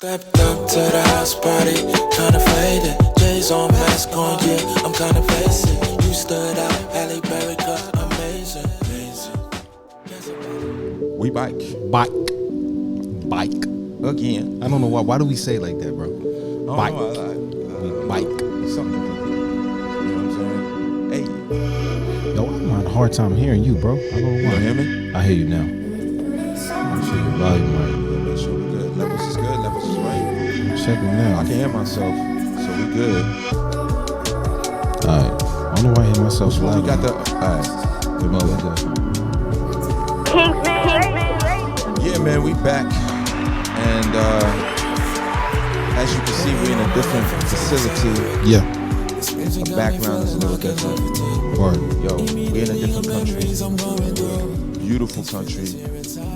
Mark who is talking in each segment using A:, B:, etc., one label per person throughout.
A: Stepped up to the house party, kinda faded. J's on mask on, yeah, I'm kinda basic. You stood out, Halle Berry cut, amazing.
B: We bike
C: Bike.
B: again.
C: I don't know why. Why do we say it like that, bro? Bike. We bike.
B: Something. You know what I'm saying? Hey,
C: Yo, I'm having a hard time hearing you, bro. I don't know
B: you
C: why.
B: don't hear me?
C: I hear you now. Make sure your volume right.
B: Make sure we're good. Levels is good. Levels is right.
C: Check it now.
B: I can hear myself, so we good.
C: Alright. I don't know why I hear myself
B: Well,
C: loud.
B: we got the. Alright.
C: Good
B: Well,
D: Kingsmen Radio.
B: yeah, man, we back, and as you can see, we're in a different facility.
C: Yeah.
B: Our background is a little different.
C: Or
B: Yo, we're in a different country. Beautiful country.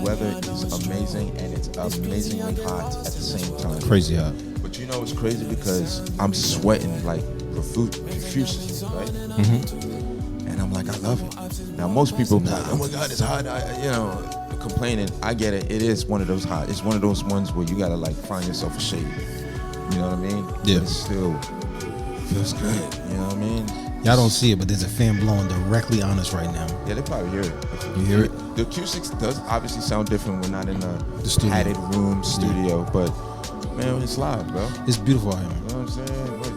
B: Weather is amazing, and it's amazingly hot at the same time.
C: crazy hot.
B: But you know it's crazy because I'm sweating like profusely, right?
C: Mm-hmm.
B: And I'm like, I love it. Now most people be like, oh my God, it's hot. Complaining. I get it. It is one of those hot. It's one of those ones where you gotta like find yourself a shade. You know what I mean?
C: Yeah.
B: But it still feels good. You know what I mean?
C: Y'all don't see it, but there's a fan blowing directly on us right now.
B: Yeah, they probably hear it.
C: You hear it?
B: The acoustics does obviously sound different. We're not in
C: The
B: a
C: studio.
B: padded room studio, but man, it's live, bro.
C: It's beautiful out here.
B: You know what I'm saying? Like,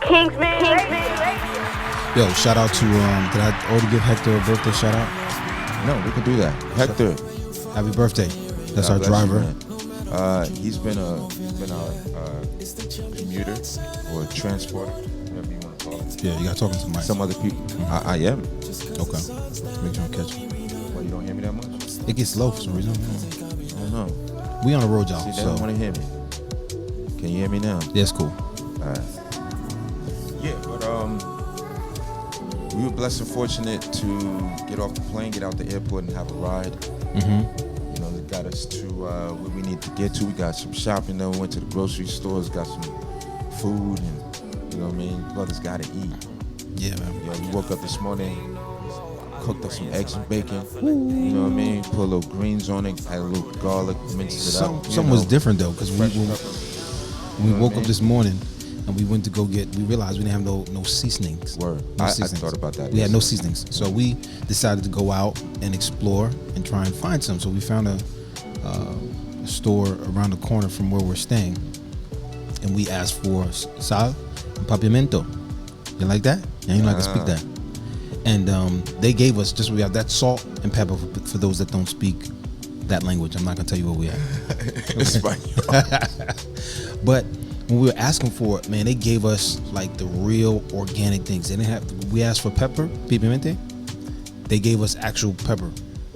D: Kingsmen Radio.
C: Yo, shout out to did I already give Hector a birthday shout out?
B: no, we can do that. Hector,
C: Happy birthday. That's
B: God
C: our
B: bless you,
C: driver.
B: man. He's been a commuter or a transporter, whatever you want to call it.
C: Yeah, you got talking to Mike.
B: Some other people. I am.
C: Okay. Let's make sure I catch you.
B: Well, you don't hear me that much?
C: It gets low for some reason.
B: I don't know.
C: We on the road, y'all.
B: See, they
C: So
B: don't want to hear me. Can you hear me now?
C: yeah, it's cool.
B: All right. Yeah, but we were blessed and fortunate to get off the plane, get out the airport, and have a ride.
C: Mm-hmm.
B: You know, it got us to where we need to get to. We got some shopping though. Went to the grocery stores, got some food, and you know what I mean. Brothers got to eat.
C: Yeah, man.
B: Yeah, we woke up this morning, cooked up some eggs and bacon. You know what I mean. Put a little greens on it, add a little garlic, minced it up.
C: Something was different though, because
B: Fresh
C: when
B: pepper.
C: we
B: know what
C: woke
B: I
C: up
B: mean?
C: this morning and we went to go get, we realized we didn't have no seasonings.
B: Word.
C: No
B: I
C: seasonings.
B: thought about that.
C: We had no seasonings, so we decided to go out and explore and try and find some. So we found a store around the corner from where we're staying, and we asked for sal and papiamento. You like that? Yeah, you know I can speak that. And they gave us just, we have that salt and pepper for those that don't speak that language. I'm not gonna tell you what we have.
B: It's fine.
C: But when we were asking for it, man, they gave us like the real organic things. They didn't have. We asked for pepper, pimienta. They gave us actual pepper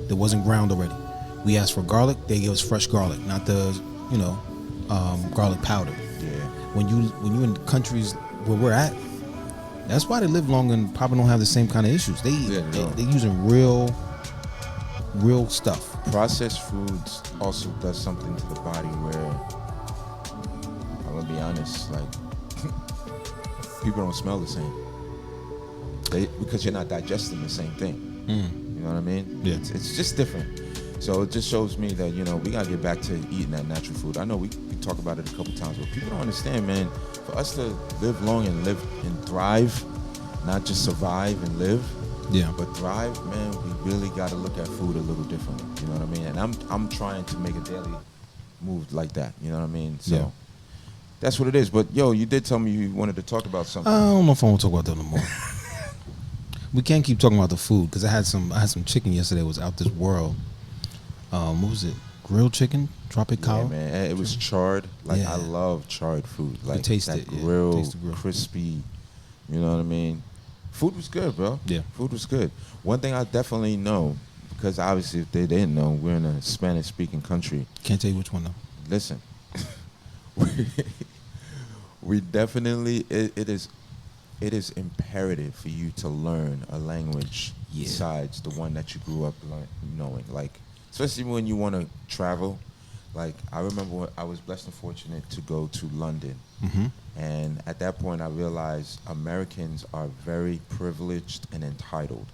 C: that wasn't ground already. We asked for garlic. They gave us fresh garlic, not the garlic powder.
B: Yeah.
C: When you in countries where we're at, that's why they live long and probably don't have the same kind of issues. They using real stuff.
B: Processed foods also does something to the body where, I'm gonna be honest, like people don't smell the same. Because you're not digesting the same thing. You know what I mean?
C: Yeah.
B: It's just different. So it just shows me that, we gotta get back to eating that natural food. I know we talk about it a couple times, but people don't understand, man. For us to live long and live and thrive, not just survive and live,
C: Yeah.
B: but thrive, man, we really got to look at food a little differently. You know what I mean? And I'm trying to make a daily move like that. You know what I mean? So
C: Yeah.
B: that's what it is. But yo, you did tell me you wanted to talk about something.
C: I don't know if I want to talk about that no more. We can't keep talking about the food because I had some chicken yesterday. It was out this world. What was it? Grilled chicken, tropical.
B: Yeah, man, it was charred. Like
C: Yeah.
B: I love charred food. Like
C: taste
B: that
C: it, yeah.
B: grilled,
C: Taste the grill.
B: crispy. You know what I mean? Food was good, bro.
C: Yeah.
B: Food was good. One thing I definitely know, because obviously if they didn't know, we're in a Spanish-speaking country.
C: Can't tell you which one though.
B: Listen, we definitely it is imperative for you to learn a language besides the one that you grew up knowing. Like, especially when you want to travel. Like, I remember when I was blessed and fortunate to go to London.
C: Mm-hmm.
B: And at that point, I realized Americans are very privileged and entitled.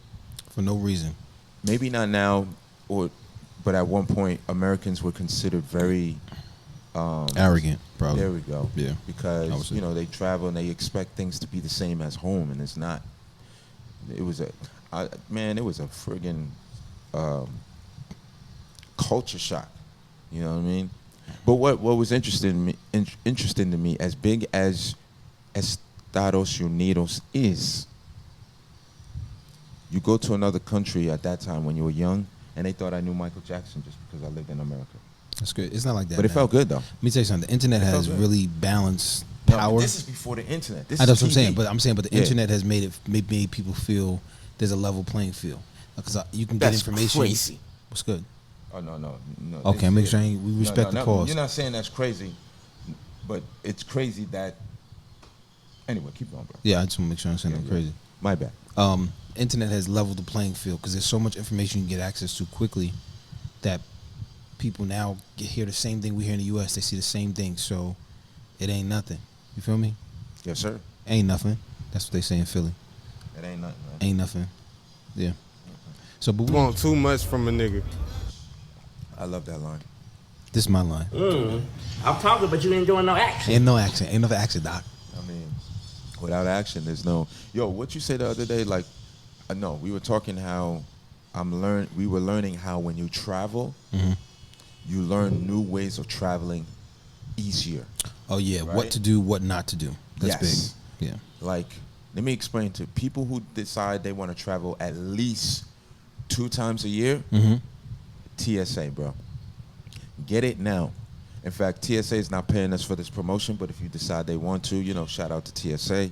C: For no reason.
B: Maybe not now, but at one point, Americans were considered very
C: Arrogant, probably.
B: There we go.
C: Yeah.
B: Because they travel and they expect things to be the same as home, and it's not. It was a friggin' culture shock. You know what I mean? But what was interesting to me, as big as Estados Unidos is, you go to another country at that time when you were young, and they thought I knew Michael Jackson just because I lived in America.
C: That's good. It's not like that.
B: But it felt good though.
C: Let me tell you something. The internet has really balanced
B: No,
C: power.
B: this is before the internet.
C: That's what I'm saying. But the internet has made people feel there's a level playing field because you can get information.
B: Crazy.
C: What's good?
B: Oh no.
C: Okay, make sure we respect the cause.
B: You're not saying that's crazy, but it's crazy that. Anyway, keep going, bro.
C: Yeah, I just want to make sure I'm saying I'm crazy.
B: My bad.
C: Internet has leveled the playing field because there's so much information you can get access to quickly that people now hear the same thing we hear in the U.S. They see the same thing, so it ain't nothing. You feel me?
B: Yes, sir.
C: Ain't nothing. That's what they say in Philly.
B: It ain't nothing, man.
C: Ain't nothing. Yeah. So, but
E: You want too much from a nigga.
B: I love that line.
C: This is my line.
F: I'm talking, but you ain't doing no action.
C: Ain't no action. Ain't no action, Doc.
B: I mean, without action, there's no. Yo, what you say the other day? Like, no, we were talking how we were learning how when you travel, you learn new ways of traveling easier.
C: Oh yeah,
B: right?
C: What to do, what not to do. That's
B: Yes.
C: big. Yeah.
B: Like, let me explain to people who decide they want to travel at least 2 times a year. TSA, bro. Get it now. In fact, TSA is not paying us for this promotion, but if you decide they want to, shout out to TSA.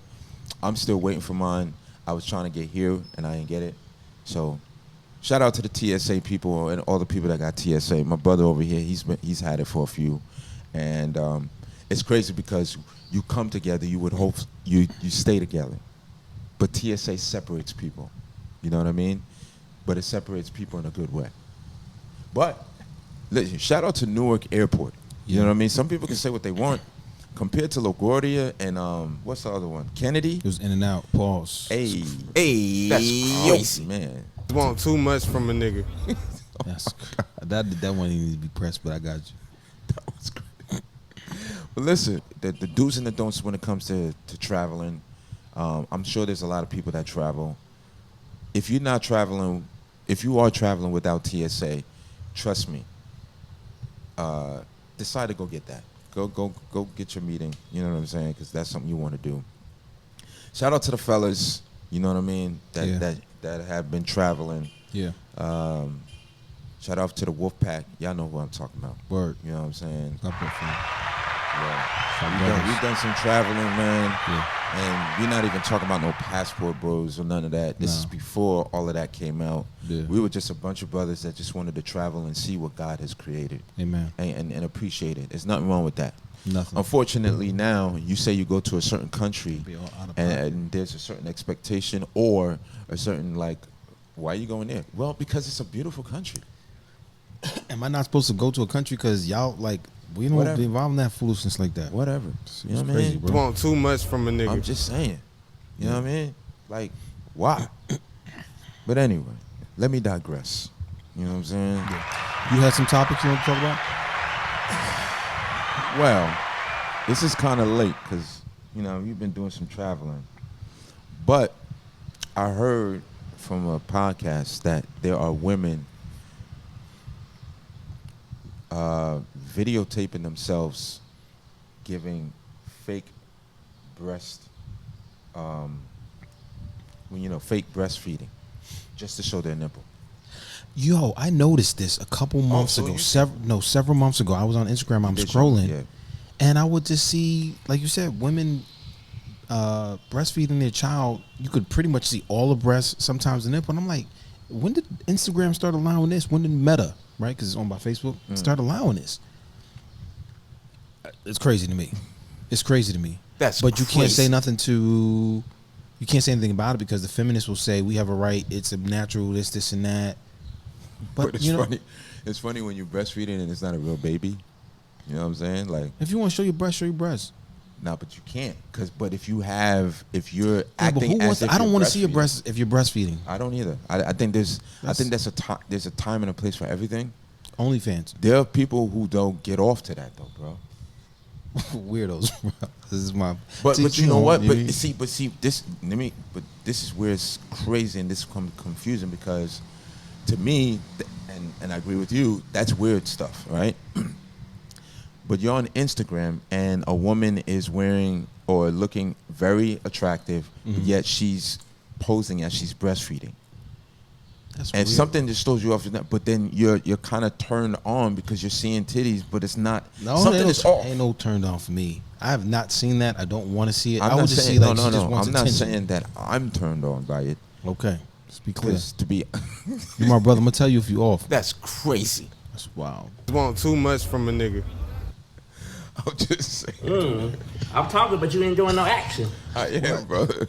B: I'm still waiting for mine. I was trying to get here, and I didn't get it. So, shout out to the TSA people and all the people that got TSA. My brother over here, he's had it for a few. And it's crazy because you come together, you would hope you stay together. But TSA separates people. You know what I mean? But it separates people in a good way. But listen, shout out to Newark Airport. You know what I mean? Some people can say what they want. Compared to LaGuardia and what's the other one? Kennedy?
C: It was in and out. Pause.
B: Hey, that's crazy, man.
E: You want too much from a nigga.
C: That's that one didn't need to be pressed, but I got you.
B: That was great. But listen, the do's and the don'ts when it comes to traveling. I'm sure there's a lot of people that travel. If you are traveling without TSA, trust me. Decide to go get that. Go get your meeting. You know what I'm saying? Because that's something you want to do. Shout out to the fellas. You know what I mean? That have been traveling.
C: Yeah.
B: Shout out to the Wolfpack. Y'all know who I'm talking about.
C: Word.
B: You know what I'm saying?
C: Up there, fam.
B: Yeah. We've done some traveling, man.
C: Yeah.
B: And we're not even talking about no passport bros or none of that. This is before all of that came out.
C: Yeah.
B: We were just a bunch of brothers that just wanted to travel and see what God has created.
C: Amen.
B: And appreciate it. There's nothing wrong with that.
C: Nothing.
B: Unfortunately, now you say you go to a certain country and there's a certain expectation or a certain why are you going there? Well, because it's a beautiful country.
C: Am I not supposed to go to a country because y'all we don't be involved in that foolishness like that?
B: Whatever. You know what I
C: crazy,
B: mean?
C: bro.
E: You want too much from a nigga.
B: I'm just saying. You know what I mean? Why? But anyway, let me digress. You know what I'm saying?
C: Yeah. You had some topics you want to talk about?
B: Well, this is kind of late because, you've been doing some traveling. But I heard from a podcast that there are women videotaping themselves giving fake breast, fake breastfeeding just to show their nipple.
C: Yo, I noticed this a couple months ago. Several months ago. I was on Instagram. I'm scrolling, and I would just see, like you said, women breastfeeding their child. You could pretty much see all the breasts, sometimes the nipple. And I'm like, when did Instagram start allowing this? When did Meta, right, because it's owned by Facebook, start allowing this? It's crazy to me. It's crazy to me. But you can't say nothing to. You can't say anything about it because the feminists will say we have a right. It's a natural. This, and that. But
B: it's funny. It's funny when you're breastfeeding and it's not a real baby. You know what I'm saying?
C: If you want to show your breast, show your breast.
B: No, but you can't. But if you're acting as if
C: I don't
B: want to
C: see your breasts if you're breastfeeding.
B: I don't either. I think there's a time and a place for everything.
C: OnlyFans.
B: There are people who don't get off to that though, bro.
C: weirdos. Bro. This is my.
B: But you know what?
C: maybe.
B: But see this. But this is where it's crazy and this becomes confusing because, to me, and I agree with you. That's weird stuff, right? But you're on Instagram and a woman is wearing or looking very attractive, yet she's posing as she's breastfeeding.
C: That's
B: And
C: weird.
B: something just throws you off, but then you're kind of turned on because you're seeing titties, but it's not.
C: No,
B: something is off.
C: ain't no turned on for me. I have not seen that. I don't want to see it.
B: I'm
C: I would
B: not
C: just
B: saying,
C: see like
B: no.
C: she just wants
B: I'm not
C: attention.
B: saying that I'm turned on by it.
C: Okay, let's be clear.
B: Because to be,
C: You my brother. I'm gonna tell you if you off.
B: that's crazy.
C: That's wild.
E: Want too much from a nigga.
B: I'm just saying.
F: I'm talking, but you ain't doing no action.
B: I am, brother.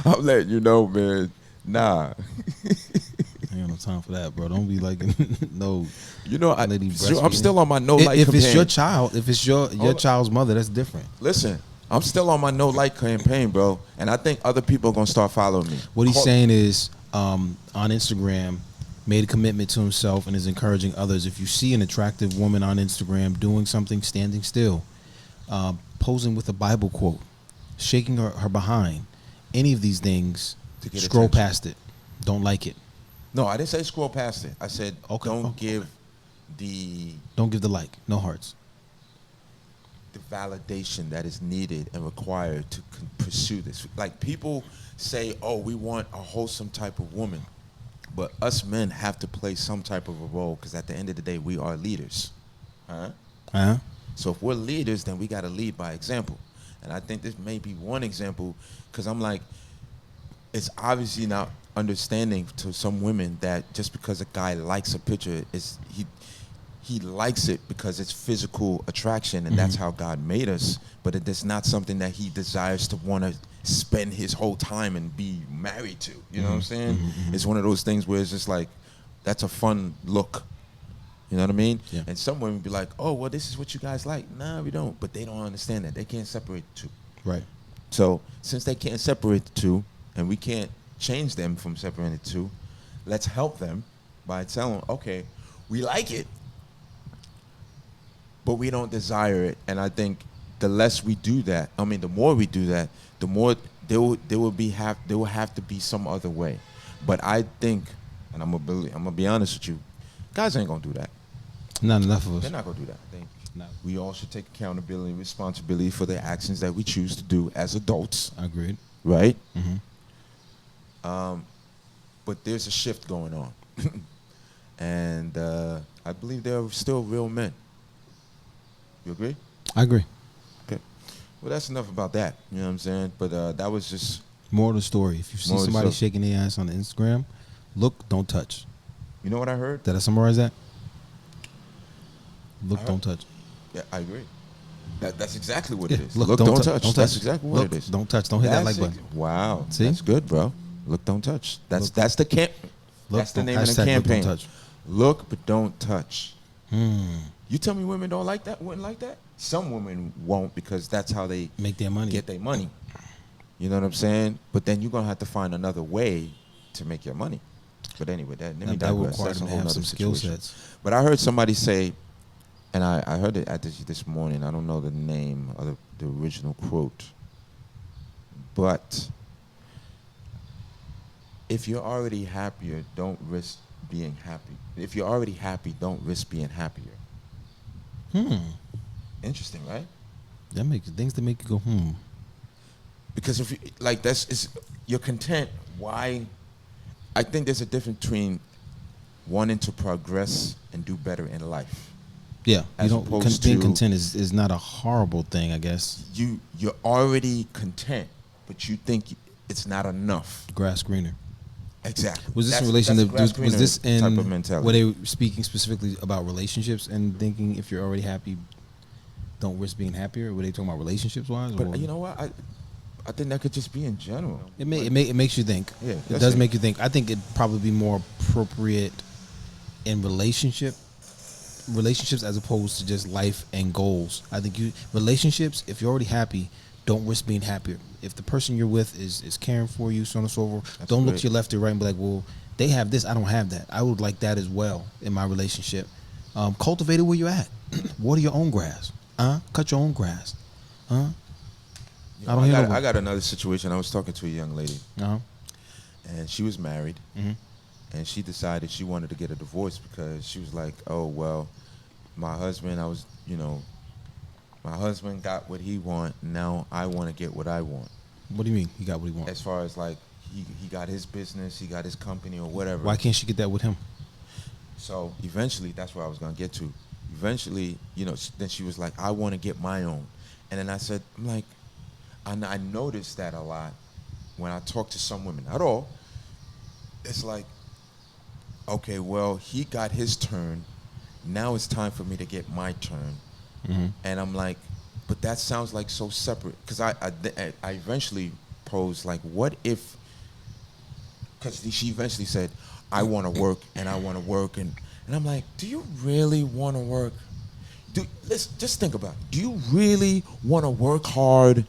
B: I'm letting you know, man. Nah.
C: I ain't got no time for that, bro. Don't be like no.
B: You know,
C: Lady
B: I'm
C: breastfeeding.
B: still on my no like
C: If
B: campaign.
C: it's your child, if it's your child's mother, that's different.
B: Listen, I'm still on my no like campaign, bro. And I think other people are going to start following me.
C: What he's saying is, on Instagram, made a commitment to himself and is encouraging others. If you see an attractive woman on Instagram doing something, standing still, posing with a Bible quote, shaking her behind, any of these things,
B: To get
C: scroll
B: attention.
C: past it. Don't like it.
B: No, I didn't say scroll past it. I said
C: Okay,
B: don't
C: okay.
B: give the
C: Don't give the like. No hearts.
B: validation that is needed and required to pursue this. Like people say, oh, we want a wholesome type of woman. But us men have to play some type of a role because at the end of the day, we are leaders.
C: Huh?
B: So if we're leaders, then we got to lead by example. And I think this may be one example because I'm like, it's obviously not understanding to some women that just because a guy likes a picture, he likes it because it's physical attraction and that's how God made us. But it is not something that he desires to want to spend his whole time and be married to. You know what I'm saying? It's one of those things where it's just like, that's a fun look. You know what I mean?
C: Yeah.
B: And some women be like, oh, well, this is what you guys like. Nah, we don't. But they don't understand that. They can't separate the two.
C: Right.
B: So since they can't separate the two, and we can't change them from separating the two, let's help them by telling them, okay, we like it, but we don't desire it. And I think the less we do that, the more we do that, the more there will have to be some other way. But I think, and I'm gonna be honest with you, guys ain't gonna do that.
C: Not enough of us.
B: They're not gonna do that. I think
C: No.
B: we all should take accountability and responsibility for the actions that we choose to do as adults,
C: Agreed.
B: right?
C: Mm-hmm.
B: But there's a shift going on. And I believe there are still real men. You agree?
C: I agree.
B: Okay. Well, that's enough about that. You know what I'm saying? But that was just...
C: More of the story. If you see
B: More of the
C: somebody
B: story.
C: shaking their ass on Instagram, look, don't touch.
B: You know what I heard?
C: Did I summarize that? Look,
B: I
C: don't touch.
B: Yeah, I agree. That's exactly what
C: Yeah,
B: it is.
C: look,
B: Look,
C: don't
B: don't
C: tou-
B: touch.
C: don't
B: That's
C: touch.
B: exactly what
C: Look,
B: it is.
C: don't touch. Don't hit that like
B: That's
C: button.
B: Wow.
C: See?
B: That's good, bro. Look, don't touch. That's
C: Look.
B: that's the camp.
C: Look,
B: That's the
C: don't-
B: name of the
C: hashtag look, don't
B: campaign.
C: touch.
B: Look, but don't touch.
C: Hmm.
B: You tell me women don't like that? Wouldn't like that? Some women won't because that's how they
C: Make their money.
B: get their money. You know what I'm saying? But then you're gonna have to find another way to make your money. But anyway, let me
C: That
B: digress.
C: requires
B: That's a
C: them to
B: whole
C: have
B: nother
C: some skill
B: situation.
C: sets.
B: But I heard somebody say, and I heard it at this morning. I don't know the name of the original quote, but if you're already happier, don't risk being happy. If you're already happy, don't risk being happier. Interesting, right?
C: That makes things that make you go,
B: Because if you, like you're content. Why? I think there's a difference between wanting to progress and do better in life.
C: Yeah. You
B: As
C: don't
B: opposed
C: being
B: to-
C: content is not a horrible thing, I guess.
B: You're already content, but you think it's not enough.
C: Grass greener.
B: Exactly.
C: Was this in
B: That's
C: relation
B: a
C: to
B: grass
C: was this
B: greener type of
C: in
B: mentality.
C: were they speaking specifically about relationships and thinking if you're already happy, don't risk being happier? Were they talking about relationships wise?
B: But you know what? I think that could just be in general.
C: It makes you think.
B: Yeah,
C: it
B: that's
C: does
B: it.
C: make you think. I think it'd probably be more appropriate in relationships as opposed to just life and goals. I think relationships, if you're already happy, don't risk being happier. If the person you're with is caring for you, so on and so forth,
B: That's
C: don't look
B: great.
C: to your left or right and be like, well, they have this, I don't have that. I would like that as well in my relationship. Cultivate it where you're at. Water your own grass. Cut your own grass. Huh?
B: You
C: I don't hear no
B: I got another situation. I was talking to a young lady,
C: Uh-huh.
B: and she was married,
C: Mhm.
B: and she decided she wanted to get a divorce because she was like, oh, well, my husband, my husband got what he want. Now I want to get what I want.
C: What do you mean? He got what he wants?
B: As far as like, he got his business, he got his company or whatever.
C: Why can't she get that with him?
B: So eventually, that's where I was going to get to. Eventually, then she was like, I want to get my own. And then I said, I'm like, I noticed that a lot when I talk to some women. Not all. It's like, okay, well, he got his turn. Now it's time for me to get my turn.
C: Mm-hmm.
B: And I'm like, but that sounds like so separate. Because I eventually posed, like, what if, because she eventually said, I want to work and I want to work. And I'm like, do you really want to work? Let's just think about it. Do you really want to work hard,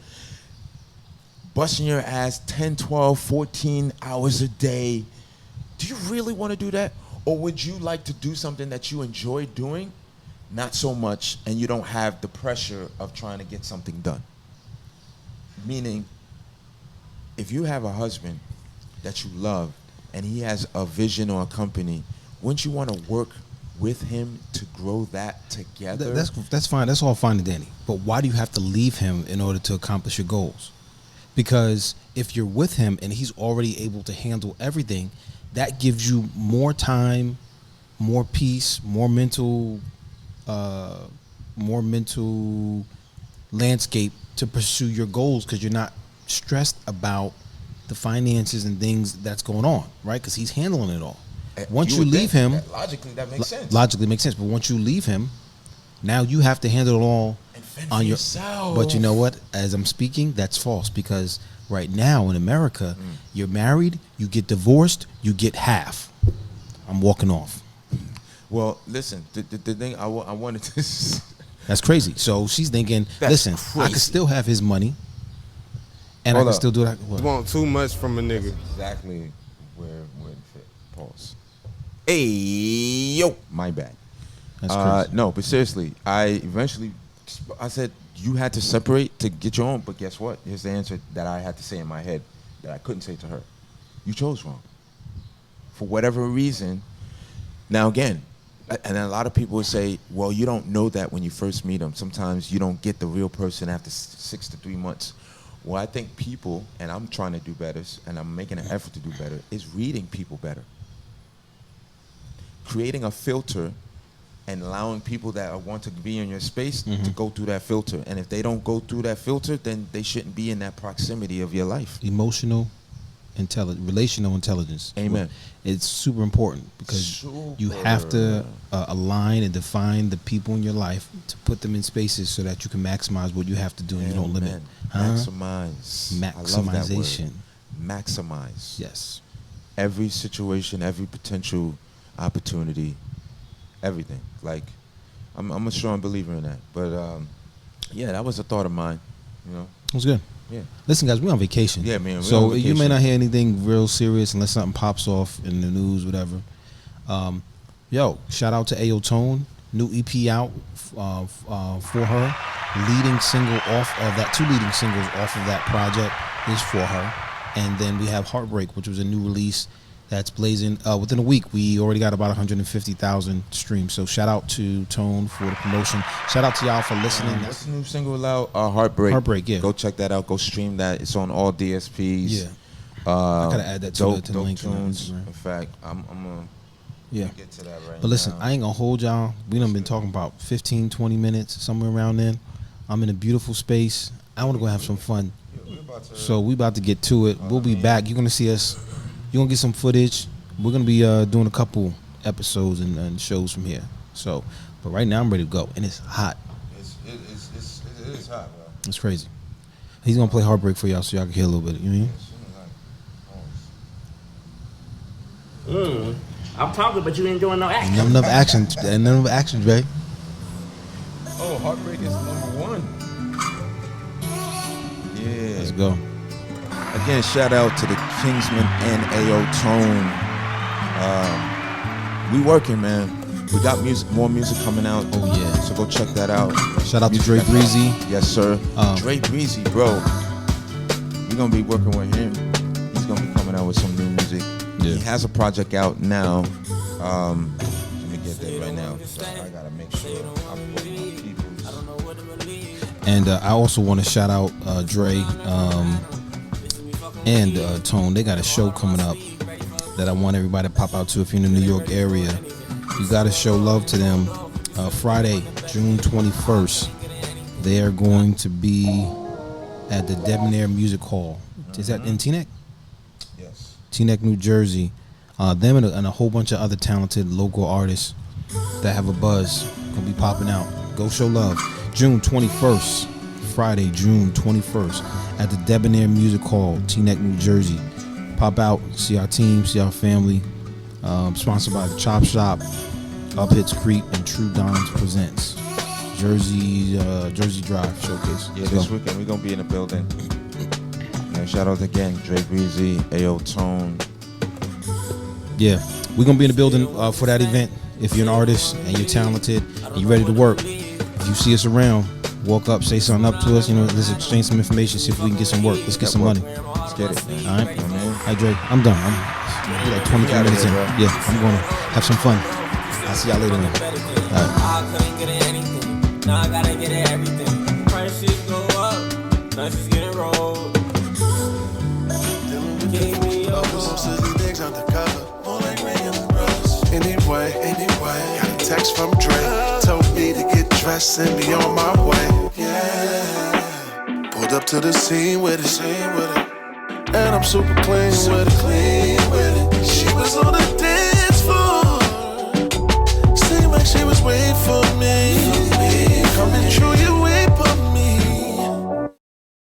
B: busting your ass 10, 12, 14 hours a day? Do you really want to do that? Or would you like to do something that you enjoy doing? Not so much, and you don't have the pressure of trying to get something done. Meaning, if you have a husband that you love and he has a vision or a company, wouldn't you want to work with him to grow that together?
C: That's fine. That's all fine and dandy. But why do you have to leave him in order to accomplish your goals? Because if you're with him and he's already able to handle everything, that gives you more time, more peace, more mental landscape to pursue your goals, because you're not stressed about the finances and things that's going on, right? Because he's handling it all. Once you leave him,
B: logically that makes sense.
C: Logically makes sense, but once you leave him, now you have to handle it all on yourself. But you know what? As I'm speaking, that's false, because right now in America, you're married, you get divorced, you get half. I'm walking off.
B: Well, listen, the thing I wanted to...
C: That's crazy. So she's thinking, listen,
B: crazy.
C: I can still have his money, and
B: Hold
C: I can
B: up.
C: still do that.
E: You want too much from a nigga.
B: Exactly where it fit. Pause. Hey, yo. My bad.
C: That's crazy.
B: No, but seriously, I said, you had to separate to get your own, but guess what? Here's the answer that I had to say in my head that I couldn't say to her. You chose wrong. For whatever reason. Now, again, and a lot of people would say, well, you don't know that when you first meet them. Sometimes you don't get the real person after 6 to 3 months. Well, I think people, and I'm trying to do better, and I'm making an effort to do better, is reading people better. Creating a filter and allowing people that want to be in your space to go through that filter. And if they don't go through that filter, then they shouldn't be in that proximity of your life.
C: Relational intelligence.
B: Amen.
C: It's super important, because you have to align and define the people in your life to put them in spaces so that you can maximize what you have to do and you don't limit.
B: Maximize.
C: Maximization.
B: I love that word. Maximize.
C: Yes.
B: Every situation, every potential opportunity, everything. Like, I'm a strong believer in that. But yeah, that was a thought of mine.
C: It was good.
B: Yeah.
C: Listen, guys, we're on vacation.
B: Yeah, man.
C: So you may not hear anything real serious unless something pops off in the news, whatever. Shout out to Ayo Tone. New EP out for her. Leading single off of that. 2 leading singles off of that project is for her. And then we have Heartbreak, which was a new release that's blazing. Within a week, we already got about 150,000 streams. So shout out to Tone for the promotion. Shout out to y'all for listening.
B: What's the new single out? Heartbreak.
C: Heartbreak, yeah.
B: Go check that out. Go stream that. It's on all DSPs.
C: Yeah. I gotta add that to the link.
B: Tunes. In fact, I'm gonna get to that right now.
C: But listen, I ain't gonna hold y'all. We done been talking about 15, 20 minutes, somewhere around then. I'm in a beautiful space. I want to go have some fun. So we about to get to it. We'll be back. You're gonna see us. You're gonna get some footage. We're gonna be doing a couple episodes and shows from here. So, but right now I'm ready to go, and it's hot.
B: It is hot, bro.
C: It's crazy. He's gonna play Heartbreak for y'all, so y'all can hear a little bit. You know what I mean?
F: I'm talking, but you ain't doing no action.
C: None of action, Dre.
B: Oh, Heartbreak is number 1. Yeah.
C: Let's go.
B: Again, shout out to the Kingsmen and Ayo Tone. We working, man. We got more music coming out.
C: Oh yeah.
B: So go check that out.
C: Shout out to Dre Breezy.
B: Yes, sir. Dre Breezy, bro. We're gonna be working with him. He's gonna be coming out with some new music. Yeah. He has a project out now. Let me get that right now. I gotta make sure I put my people's.
C: And I also want to shout out Dre and Tone. They got a show coming up that I want everybody to pop out to. If you're in the New York area, you got to show love to them. Friday, June 21st, they are going to be at the Debonair Music Hall. Is that in Teaneck?
B: Yes.
C: Teaneck, New Jersey. Them and a whole bunch of other talented local artists that have a buzz gonna be popping out. Go show love. June 21st, Friday, June 21st, at the Debonair Music Hall, Teaneck, New Jersey. Pop out, see our team, see our family. Sponsored by the Chop Shop, Up Hits Creep, and True Dons Presents. Jersey Drive Showcase.
B: Yeah, this weekend we're gonna be in the building. Shout out again, Dre Breezy, AO Tone.
C: Yeah, we're gonna be in the building for that event. If you're an artist and you're talented and you're ready to work, if you see us around, walk up, say something up to us. Let's exchange some information, see if we can get some work. Let's get some money.
B: Let's get it.
C: All right, Hi Dre, I'm done. I'm like 23 minutes in. Yeah, I'm gonna have some fun. I'll see y'all later. All right.
G: I couldn't get it anything. Now I gotta get it everything. Prices go up. Now she's getting rolled.
H: Anyway, got a text from Dre. Told me to get dressed and be on my way. Yeah. Pulled up to the scene with it. And I'm super clean with it.